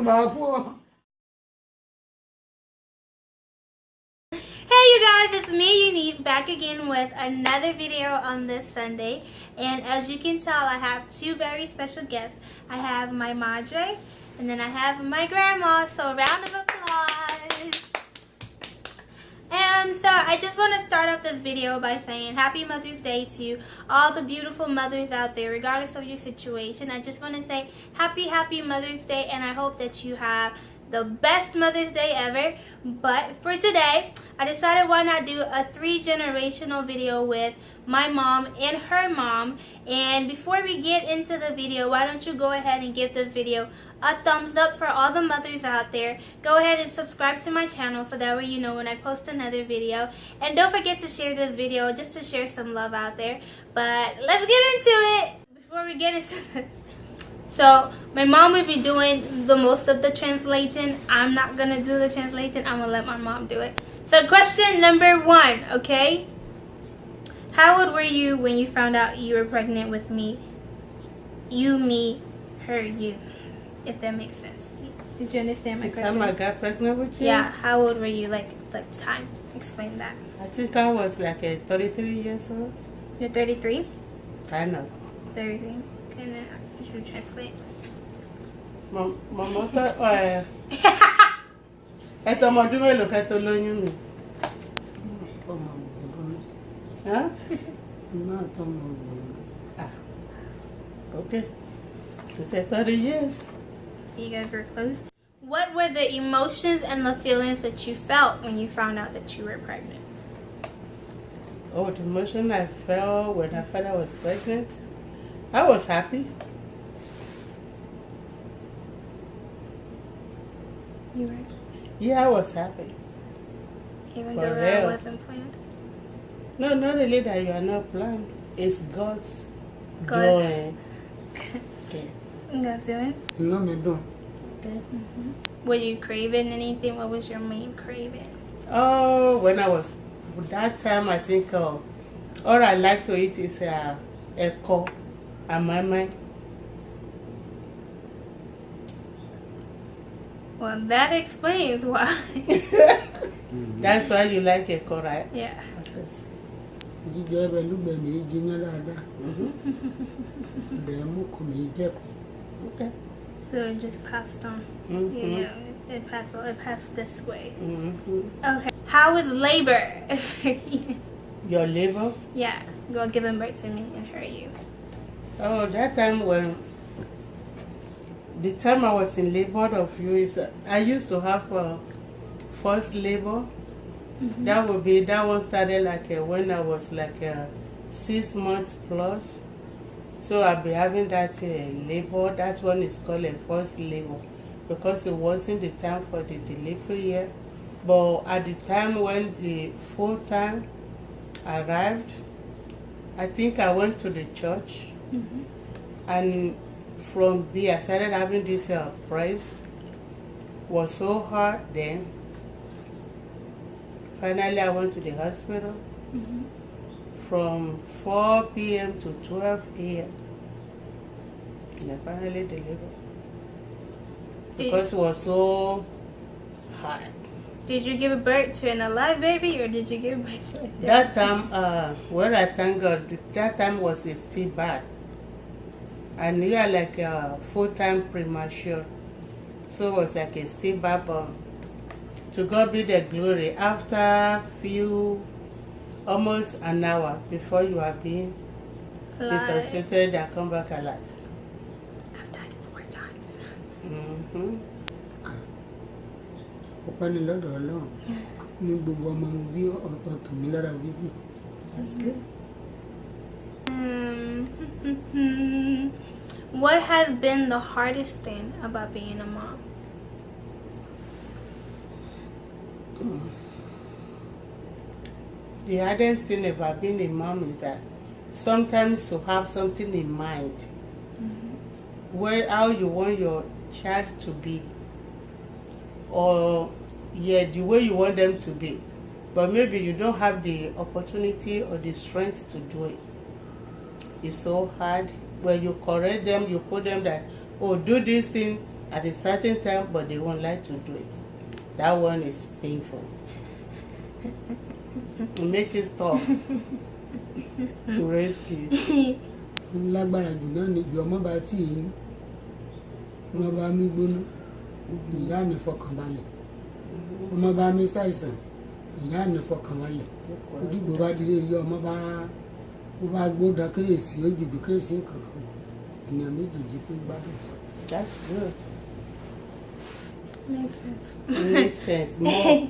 Hey you guys, it's me Eunice back again with another video on this Sunday, and as you can tell I have two very special guests. I have my madre and then I have my grandma, so a round of applause. So I just want to start off this video by saying Happy Mother's Day to all the beautiful mothers out there, regardless of your situation. I just want to say happy Mother's Day, and I hope that you have the best Mother's Day ever. But for today, I decided why not do a 3-generational video with my mom and her mom. And before we get into the video, why don't you go ahead and give this video a thumbs up for all the mothers out there. Go ahead and subscribe to my channel so that way you know when I post another video. And don't forget to share this video just to share some love out there. But let's get into it. Before we get into this, so my mom will be doing the most of the translating. I'm not gonna do the translating. I'm gonna let my mom do it. So question number 1, okay? How old were you when you found out you were pregnant with me? You, me, her, you. If that makes sense. Did you understand my question? The time I got pregnant with you? Yeah. How old were you? Like time. Explain that. I think I was like 33 years old. You're 33? I know. 33. And then you should translate. My mother, ẹ̀tọ́ ọmọdún mélòó kẹ́ tó lóyún mi? Huh? Ah. Okay. You said 30 years. You guys were close. What were the emotions and the feelings that you felt when you found out that you were pregnant? Oh, the emotion I felt when I found I was pregnant, I was happy. You were? Yeah, I was happy. Even For though real. that wasn't planned? No, not really that you are not planned. It's God's God's- doing. Okay. You guys doing? Okay. Were you craving anything? What was your main craving? Oh, when I was that time, I think all I like to eat is echo and my. Well, that explains why. That's why you like echo, right? Yeah. Okay. So it just passed on. Mm-hmm. Yeah, it passed this way. Mm-hmm. Okay. How was labor? Your liver? Yeah, go giving birth to me and her, you. Oh, that time when the time I was in labor of you is I used to have first labor. Mm-hmm. That one started like when I was like 6 months plus. So I'll be having that labor. That one is called a first labor because it wasn't the time for the delivery yet. But at the time when the full time arrived, I think I went to the church. Mm-hmm. And from there I started having this praise. Was so hard then. Finally I went to the hospital. Mm-hmm. From 4 p.m. to 12 a.m. And I finally delivered. Because it was so hard. Did you give birth to an alive baby or did you give birth to a dead? That time, well, I thank God, that time was a still bad. And you are like a full-time premature. So it was like a still bad, but to God be the glory. After almost an hour before you have been resuscitated and come back alive. I've died 4 times. Mm-hmm. That's good. What has been the hardest thing about being a mom? The hardest thing about being a mom is that sometimes you have something in mind. Mm-hmm. How you want your child to be, or the way you want them to be, but maybe you don't have the opportunity or the strength to do it. It's so hard. When you correct them, you put them that, oh, do this thing, at a certain time, but they won't like to do it. That one is painful. It makes you stop to raise kids. lágbára jù náà ni ìgbì ọmọ bá tí èyí ọmọ bá mi gbóná ìyá mi fọkànbalẹ̀ ọmọ bá mi ṣàìsàn ìyá mi fọkànbalẹ̀ òdìgbò bá dilé iye ọmọ bá gbódà kéèsì òjìgbì kéèsì kankan ènìyàn méjèèjì tó gbádùn. That's good. Makes sense. It makes sense. More.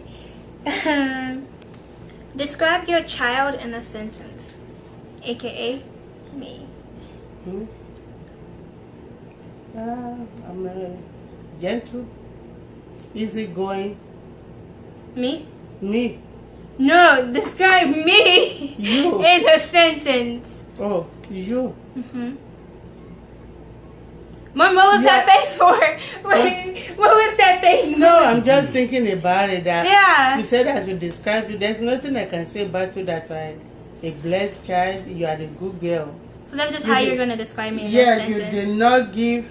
Describe your child in a sentence, aka me. I'm gentle, easygoing. Me? Me. No, describe me You. in a sentence. Oh, you. Mom, what was that face for? Wait, what was that face? No, I'm just thinking about it. That Yeah. you said I should describe you. There's nothing I can say about you that I'm a blessed child. You are a good girl. So that's just how you're gonna describe me in a Yeah, you sentence. did not give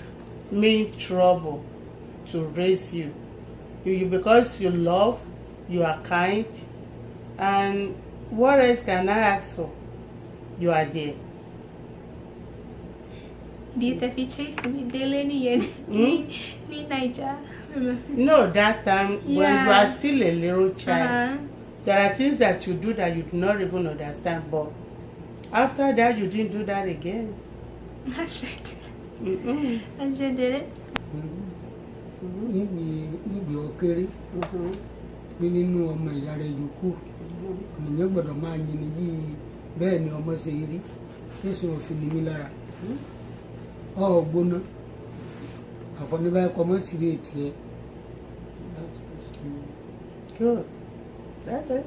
me trouble to raise you. You because you love, you are kind, and what else can I ask for? You are there. Did if you chase me, Delaney ni Niger. No, that time when you Yeah. are still a little child, Uh-huh. there are things that you do that you do not even understand. But after that, you didn't do that again. I sure did. Mm-mm. I sure did it. níbi ọkẹrẹ pé nínú ọmọ ìyá rẹ yòókù ènìyàn gbọ́dọ̀ máa yin ni yìí bẹ́ẹ̀ ni ọmọ ṣe rí fẹsùn òfin ni mí lára ọ gbóná àfọ̀nìbá ẹ̀kọ́ mọ́ sí rèé tiẹ̀. Good. That's it.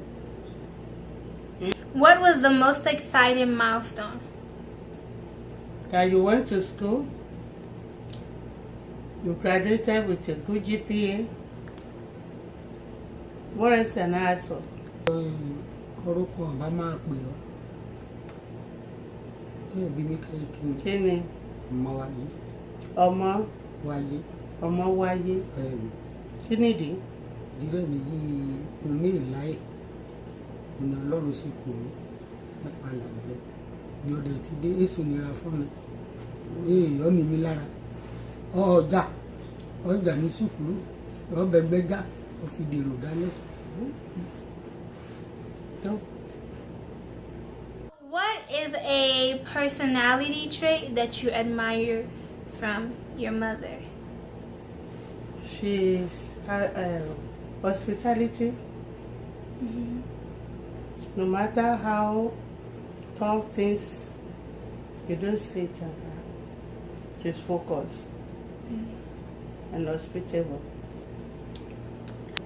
What was the most exciting milestone? That you went to school, you graduated with a good GPA. What else can I ask for? orúkọ ọba máa pè ọ́ bẹ́ẹ̀ bí mi kẹ́ kí n Kí ni? ọmọ wáyé Ọmọ, wáyé ọmọ wáyé. ẹ̀rù Kí nìdí? ìdílé mi yìí ní ìláyè ní ọlọ́run sì kù mí nípa làbúrò ní ọdẹ ti dé èso nira fún mi èèyàn ní mi lára ọjà ní sùkúrú ọbẹgbẹjá ó fi dèrò dání. What is a personality trait that you admire from your mother? She's hospitality. No matter how tough things, you don't sit on her. She's focused and hospitable.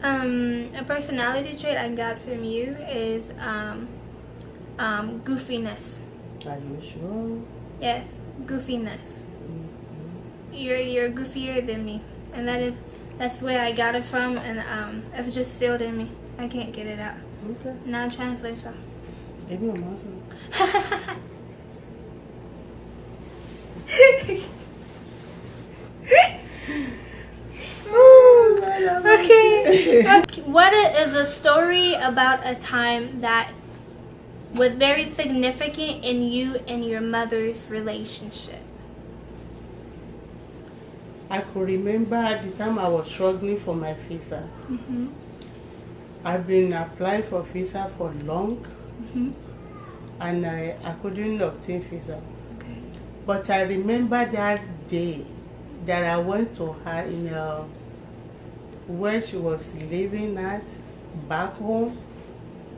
A personality trait I got from you is goofiness. Are you sure? Yes, goofiness. You're goofier than me, and that's where I got it from, and it's just sealed in me. I can't get it out. Okay. Now translate so. Maybe I'm also. Okay. What is a story about a time that was very significant in you and your mother's relationship? I could remember at the time I was struggling for my visa. I've been applying for visa for long, and I couldn't obtain visa. Okay. But I remember that day that I went to her in where she was living at, back home,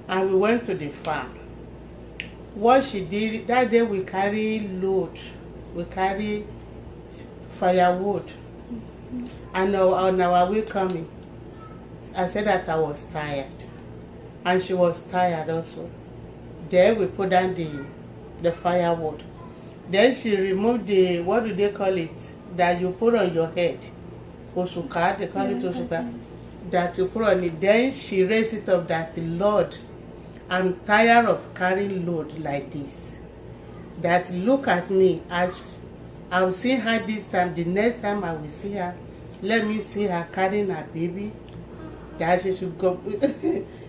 and we went to the farm. What she did, that day we carry firewood. And on our way coming, I said that I was tired. And she was tired also. Then we put down the firewood. Then she removed the, what do they call it, that you put on your head. Osuka, they call it Osuka. That you put on it. Then she raised it up that, Lord, I'm tired of carrying load like this. That look at me, as I will see her this time, the next time I will see her, let me see her carrying her baby, that she should go,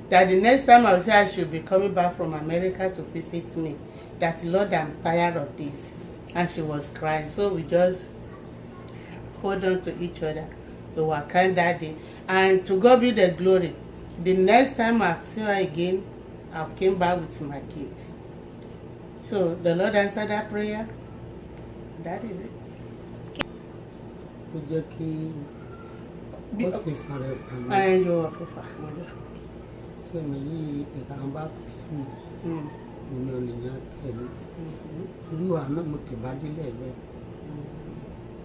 that the next time I say I should be coming back from America to visit me, that Lord, I'm tired of this. And she was crying. So we just hold on to each other. We were crying that day. And to God be the glory. The next time I see her again, I came back with my kids. So the Lord answered that prayer. That is it. ó jẹ́ kí ó fi fún rẹ̀ fún mi. And you are for ṣé mi yí ìkàrà bá kù sí mi mo ní olùyàn tẹ̀lé irú àná mo tẹ̀ bá délẹ̀ bẹ́ẹ̀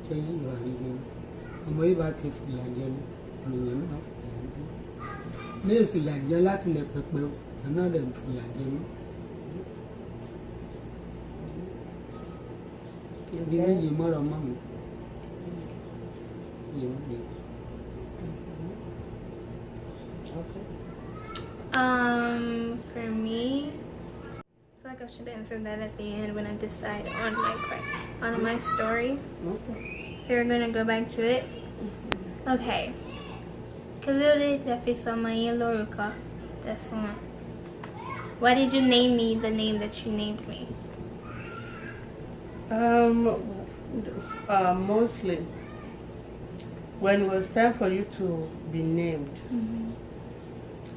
ṣé yí ìwà rere ni ọmọ yìí bá ti fìyà jẹ ní ènìyàn náà fìyà jẹ ní ìfìyà jẹ láti lè pẹpẹ ẹ̀ náà lè fìyà jẹ mí. bí méjì mọ́rọ̀ mọ́ mi. For me, I feel like I should answer that at the end when I decide on my story. Okay. So we're gonna go back to it. Okay. Kaluri Tefisamayi Loruka. That's one. Why did you name me the name that you named me? Mostly when it was time for you to be named,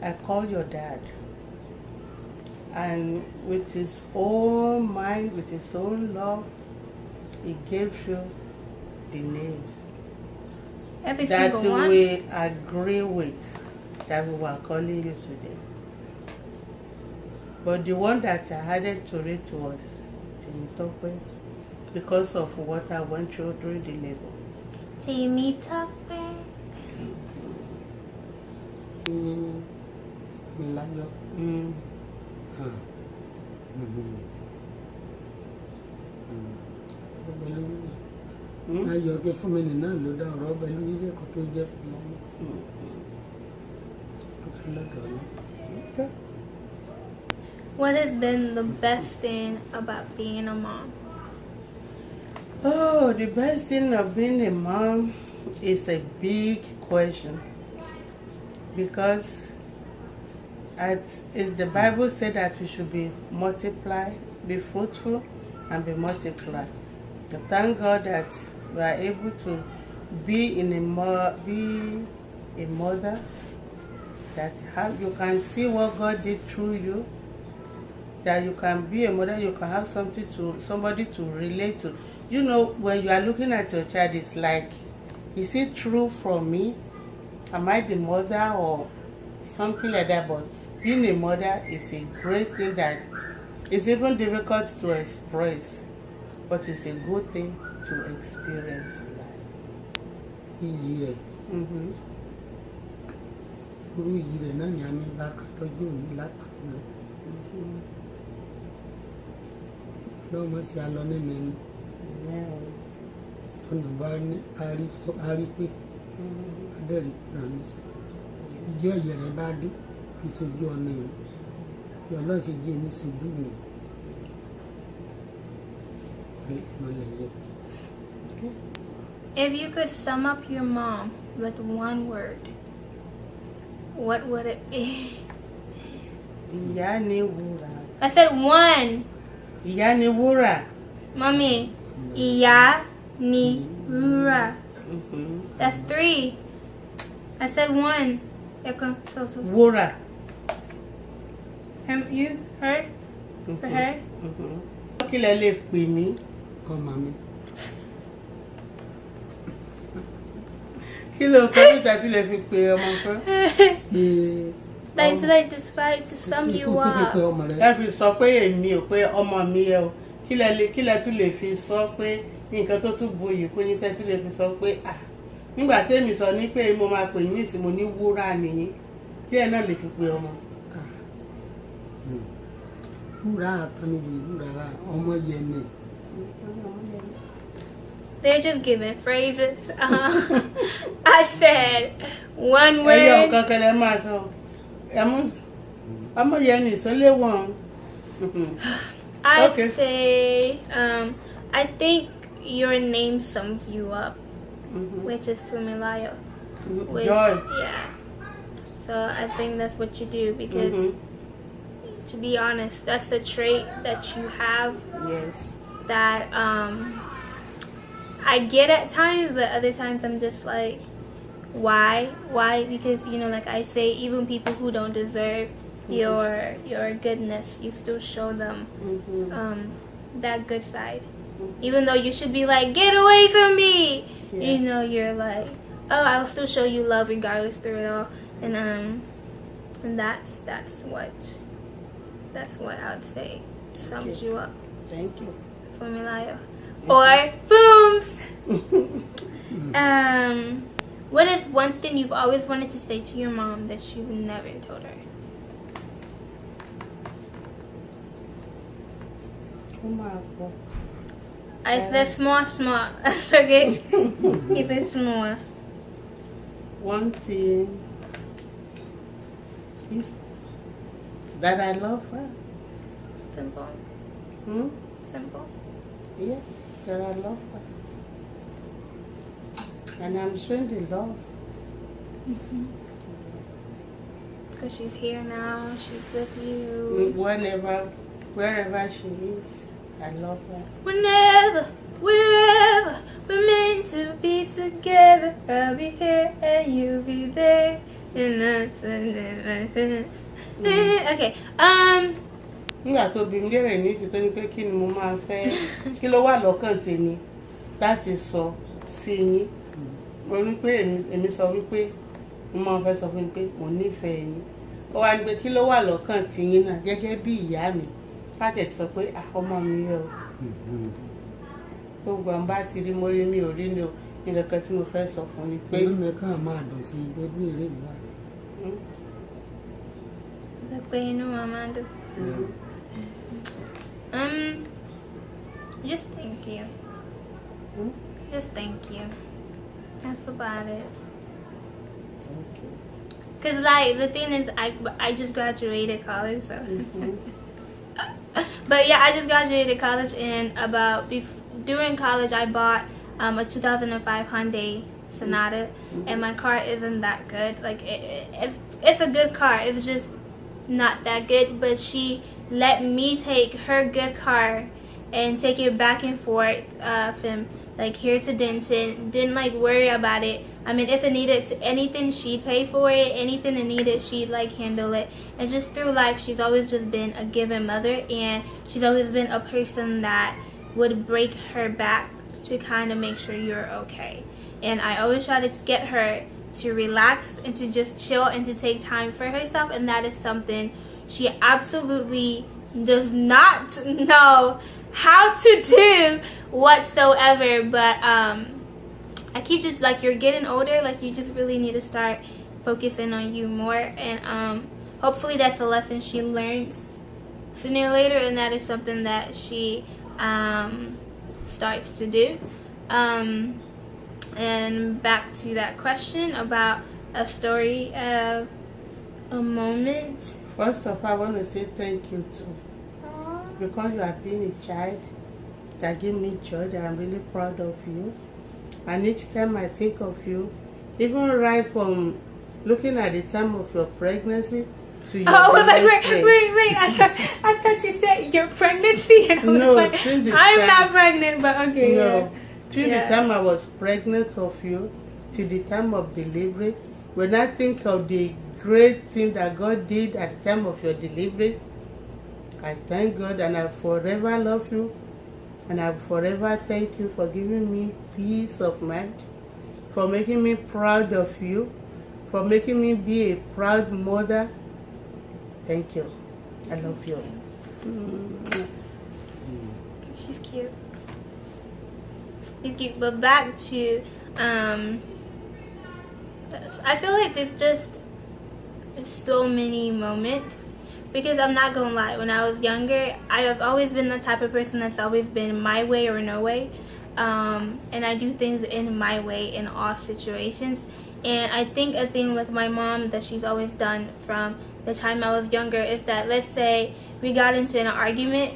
I called your dad, and with his own mind, with his own love, he gave you the names Every that single one? we agree with, that we were calling you today. But the one that I added to it was Timitope, because of what I went through during the labor. Timitope. Mi láyọ̀. Ayọ̀ kí fún mi nìyẹn náà ló dá ọ̀rọ̀ ọbẹ̀ lórí ilé ẹ̀kọ́ tó jẹ́ fún mi. What has been the best thing about being a mom? Oh, the best thing of being a mom is a big question, because as the Bible said that we should be multiply, be fruitful, and be multiplied. So thank God that we are able to be a mother, that you can see what God did through you, that you can be a mother, you can have somebody to relate to. You know, when you are looking at your child, it's like, is it true from me? Am I the mother or something like that? But being a mother is a great thing that it's even difficult to express, but it's a good thing to experience life. Iyì rẹ̀. Irú iyì rẹ̀ náà ni a mi bá tọ́jú mi látàkùn náà. Lọ́mọ sí alọ́ ní mẹ́rin. Ọ̀nà bá ní arí pé adẹ́rìí kúrò ní sọ. Ìjọ ìyẹ̀ rẹ̀ bá dé ìṣojú ọ̀nà rẹ̀. Bí Ọlọ́run ṣe jí ní ṣojú mi. If you could sum up your mom with one word, what would it be? Ìyá ni wúrà. I said one. Ìyá ni wúrà. Mommy, ìyá ni wúrà. That's three. I said one. So. Wúrà. You, her, for her. Kí lẹ lè pè mí? Ọmọ mi. Kí ló ń kọ́ níta tí lè fi pè ọmọ kan? Like to sum you up. Ẹ fi sọ pé èmi ò pé ọmọ mi ẹ o. Kí lẹ tún lè fi sọ pé nǹkan tó tún buyì kún yín tẹ́ tún lè fi sọ pé nígbà tẹ́mi sọ ní pé mo máa pè yín nísìnyí mo ní wúrà nìyí. Kí ẹ náà lè fi pè ọmọ. Wúrà kan níbi wúrà ọmọ yẹn ni. They're just giving phrases. I said one word. Ẹyọ kankan lẹ máa sọ. Ọmọ yẹn ni ìsọlé wọn. I'd say, I think your name sums you up. which is Fumilayo. Which, Joy. Yeah. So I think that's what you do because, to be honest, that's the trait that you have Yes. that I get at times, but other times I'm just like, why? Because like I say, even people who don't deserve your goodness, you still show them that good side, even though you should be like, get away from me. Yeah. You're like, oh, I'll still show you love regardless through it all, and that's what I would say sums you up. Thank you. Fumilayo. Or Fooms. What is one thing you've always wanted to say to your mom that you've never told her? Come on. I said small. Okay? Keep it small. One thing is that I love her. Simple. Simple. Yes, that I love her. And I'm showing the love. Because she's here now. She's with you. Wherever she is, I love her. Whenever, wherever, we're meant to be together. I'll be here and you'll be there. Okay. Nígbà tó bí mi lérè ní ìsìn tó ní pé kí ni mo máa fẹ́, kí ló wà lọ́kàn tèmi láti sọ sí yín. Mo ní pé èmi sọ wípé mo máa fẹ́ sọ fún yín pé mo nífẹ̀ẹ́ yín. Ó wá ní pé kí ló wà lọ́kàn tiyín náà gẹ́gẹ́ bí ìyá mi. Láti sọ pé ọmọ mi yẹ o. Gbogbo àwọn bá ti rí mo rí mi ò rí ni o. Nǹkan kan tí mo fẹ́ sọ fún ni pé. inú mi kàn máa dùn sí gbogbo èrè mi wá. Amanda. Just thank you. Just thank you. That's about it. Thank you. Cause like the thing is, I just graduated college, so. But yeah, I just graduated college, and during college I bought a 2005 Hyundai Sonata, and my car isn't that good. Like it's a good car. It's just not that good. But she let me take her good car and take it back and forth from like here to Denton. Didn't like worry about it. I mean, if it needed anything, she'd pay for it. Anything it needed, she'd like handle it. And just through life, she's always just been a giving mother, and she's always been a person that would break her back to kind of make sure you're okay. And I always try to get her to relax and to just chill and to take time for herself, and that is something she absolutely does not know how to do whatsoever. But I keep just like, you're getting older, like you just really need to start focusing on you more, and hopefully that's a lesson she learns sooner or later, and that is something that she starts to do. And back to that question about a story of a moment. First of all, I want to say thank you too. Because you have been a child that gave me joy, that I'm really proud of you. And each time I think of you, even right from looking at the time of your pregnancy to your I was like, delivery. wait. I thought you said your pregnancy. And I was No, like, till the I'm time- not pregnant, but okay. No, till Yeah. the time I was pregnant of you, till the time of delivery, when I think of the great thing that God did at the time of your delivery, I thank God, and I forever love you, and I forever thank you for giving me peace of mind, for making me proud of you, for making me be a proud mother. Thank you. I love you. She's cute. She's cute. But back to, I feel like there's just so many moments, because I'm not gonna lie, when I was younger, I have always been the type of person that's always been my way or no way, and I do things in my way in all situations. And I think a thing with my mom that she's always done from the time I was younger is that, let's say we got into an argument,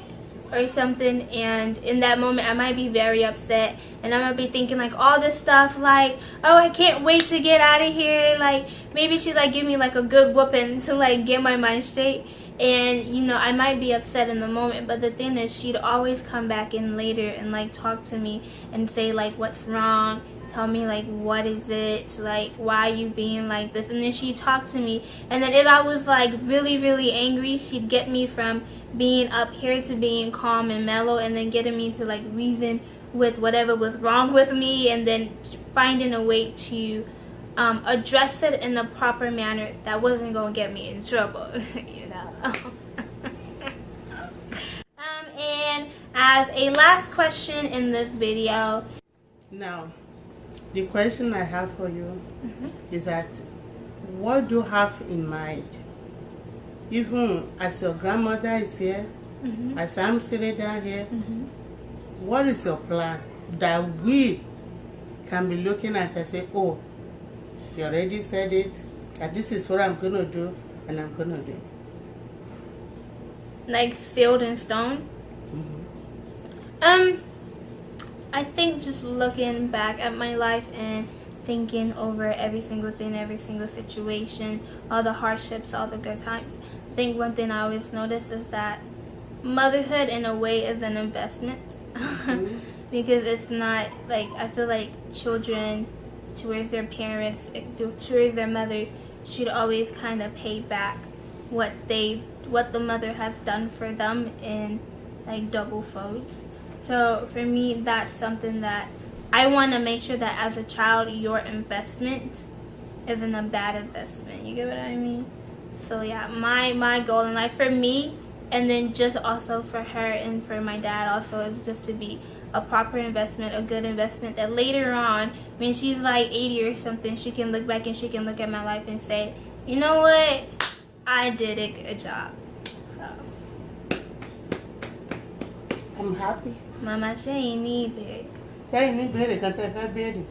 or something, and in that moment I might be very upset, and I might be thinking like all this stuff like, oh, I can't wait to get out of here, like maybe she like give me like a good whooping to like get my mind straight. And you know, I might be upset in the moment, but the thing is, she'd always come back in later and like talk to me and say like, what's wrong, tell me like, what is it, like, why are you being like this? And then she'd talk to me, and then if I was like really angry, she'd get me from being up here to being calm and mellow, and then getting me to like reason with whatever was wrong with me, and then finding a way to address it in a proper manner that wasn't gonna get me in trouble, you know. And as a last question in this video, now the question I have for you is that what do you have in mind, even as your grandmother is here, as I'm sitting down here, what is your plan that we can be looking at and say, oh, she already said it, that this is what I'm going to do, and I'm going to do. like sealed in stone? I think just looking back at my life and thinking over every single thing, every single situation, all the hardships, all the good times, I think one thing I always notice is that motherhood in a way is an investment. Because it's not like, I feel like children towards their parents, towards their mothers, should always kind of pay back what the mother has done for them in like double folds. So for me, that's something that I want to make sure that as a child, your investment isn't a bad investment. You get what I mean? So yeah, my goal in life for me, and then just also for her and for my dad also, is just to be a proper investment, a good investment, that later on, when she's like 80 or something, she can look back and she can look at my life and say, you know what, I did a good job. So I'm happy. Mama, she ain't need big. Say me better, can't I get better?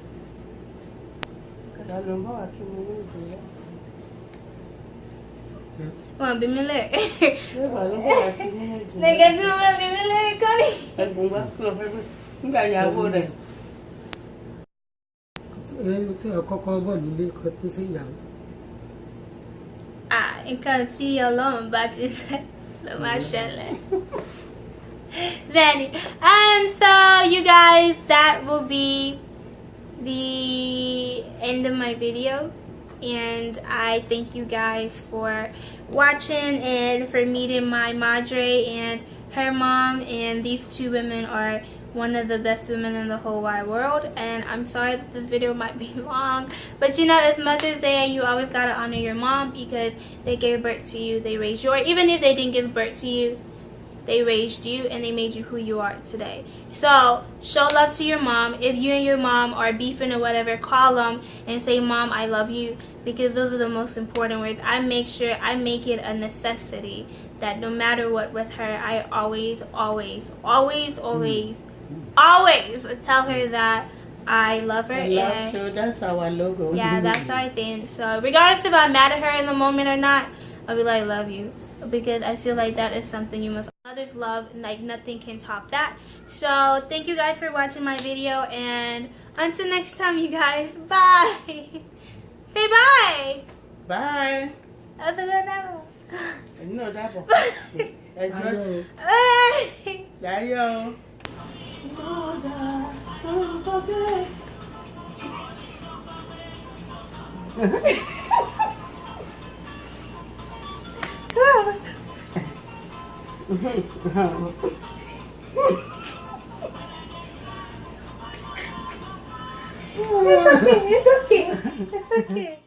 Because I don't know what you mean. Wanna be me leg? Nigga, Nigga, do want be me leg, Connie? nígbà ìyàwó rẹ̀. ṣé ọkọ̀ọ̀kan bọ̀ nílé kan tó sí ìyàwó. Nǹkan tí Ọlọ́run bá ti fẹ́ ló máa ṣẹlẹ̀. Then, so you guys, that will be the end of my video. And I thank you guys for watching and for meeting my madre and her mom. And these two women are one of the best women in the whole wide world. And I'm sorry that this video might be long, but you know, it's Mother's Day and you always gotta honor your mom, because they gave birth to you, they raised you, or even if they didn't give birth to you, they raised you and they made you who you are today. So show love to your mom. If you and your mom are beefing or whatever, call them and say, Mom, I love you, because those are the most important words. I make sure I make it a necessity that no matter what with her, I always tell her that I love her. I love you. That's our logo. Yeah, that's our thing. So regardless if I'm mad at her in the moment or not, I'll be like, love you, because I feel like that is something you must. Mother's love, like nothing can top that. So thank you guys for watching my video, and until next time, you guys, bye. Say bye. Bye. Other than that. No, that one. Bye. It's okay. It's okay.